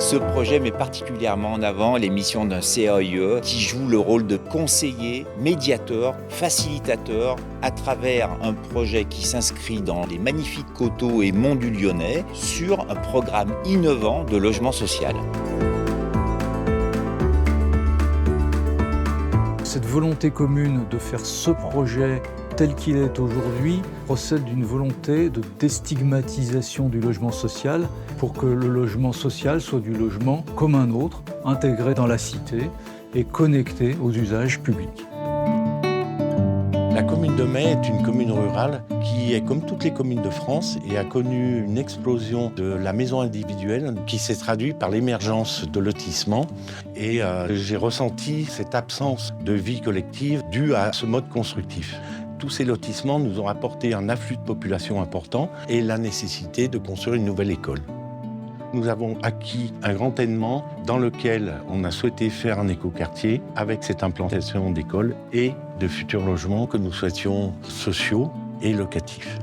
Ce projet met particulièrement en avant les missions d'un CAIE qui joue le rôle de conseiller, médiateur, facilitateur à travers un projet qui s'inscrit dans les magnifiques coteaux et monts du Lyonnais sur un programme innovant de logement social. Cette volonté commune de faire ce projet tel qu'il est aujourd'hui procède d'une volonté de déstigmatisation du logement social pour que le logement social soit du logement comme un autre, intégré dans la cité et connecté aux usages publics. La commune de Mai est une commune rurale qui est comme toutes les communes de France et a connu une explosion de la maison individuelle qui s'est traduite par l'émergence de lotissements. Et j'ai ressenti cette absence de vie collective due à ce mode constructif. Tous ces lotissements nous ont apporté un afflux de population important et la nécessité de construire une nouvelle école. Nous avons acquis un grand événement dans lequel on a souhaité faire un écoquartier avec cette implantation d'écoles et de futurs logements que nous souhaitions sociaux et locatifs.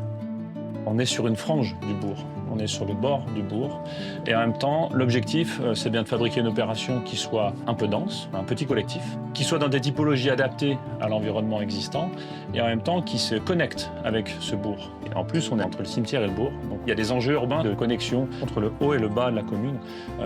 On est sur une frange du bourg, on est sur le bord du bourg. Et en même temps, l'objectif, c'est bien de fabriquer une opération qui soit un peu dense, un petit collectif, qui soit dans des typologies adaptées à l'environnement existant, et en même temps qui se connecte avec ce bourg. Et en plus, on est entre le cimetière et le bourg. Donc il y a des enjeux urbains de connexion entre le haut et le bas de la commune,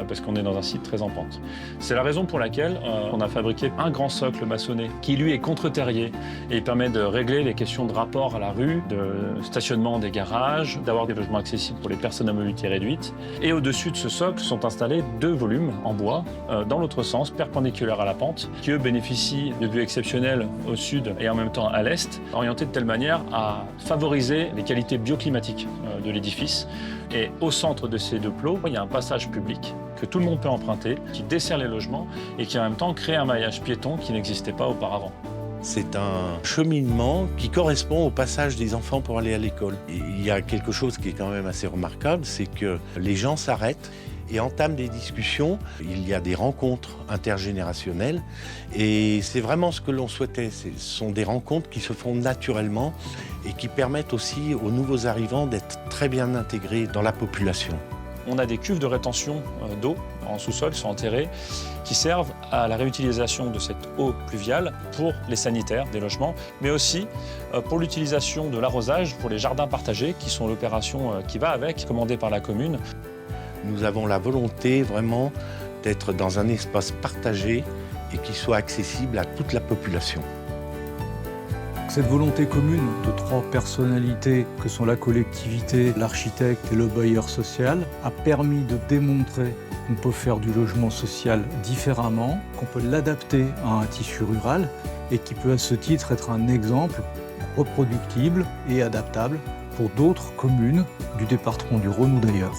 parce qu'on est dans un site très en pente. C'est la raison pour laquelle on a fabriqué un grand socle maçonné, qui lui est contre-terrier, et permet de régler les questions de rapport à la rue, de stationnement des garages, d'avoir des logements accessibles pour les personnes à mobilité réduite. Et au-dessus de ce socle sont installés 2 volumes en bois, dans l'autre sens, perpendiculaires à la pente, qui eux bénéficient de vues exceptionnelles au sud et en même temps à l'est, orientés de telle manière à favoriser les qualités bioclimatiques de l'édifice. Et au centre de ces 2 plots, il y a un passage public que tout le monde peut emprunter, qui dessert les logements et qui en même temps crée un maillage piéton qui n'existait pas auparavant. C'est un cheminement qui correspond au passage des enfants pour aller à l'école. Et il y a quelque chose qui est quand même assez remarquable, c'est que les gens s'arrêtent et entament des discussions. Il y a des rencontres intergénérationnelles et c'est vraiment ce que l'on souhaitait. Ce sont des rencontres qui se font naturellement et qui permettent aussi aux nouveaux arrivants d'être très bien intégrés dans la population. On a des cuves de rétention d'eau en sous-sol, qui sont enterrées, qui servent à la réutilisation de cette eau pluviale pour les sanitaires des logements, mais aussi pour l'utilisation de l'arrosage pour les jardins partagés, qui sont l'opération qui va avec, commandée par la commune. Nous avons la volonté vraiment d'être dans un espace partagé et qui soit accessible à toute la population. Cette volonté commune de 3 personnalités que sont la collectivité, l'architecte et le bailleur social a permis de démontrer qu'on peut faire du logement social différemment, qu'on peut l'adapter à un tissu rural et qui peut à ce titre être un exemple reproductible et adaptable pour d'autres communes du département du Rhône ou d'ailleurs.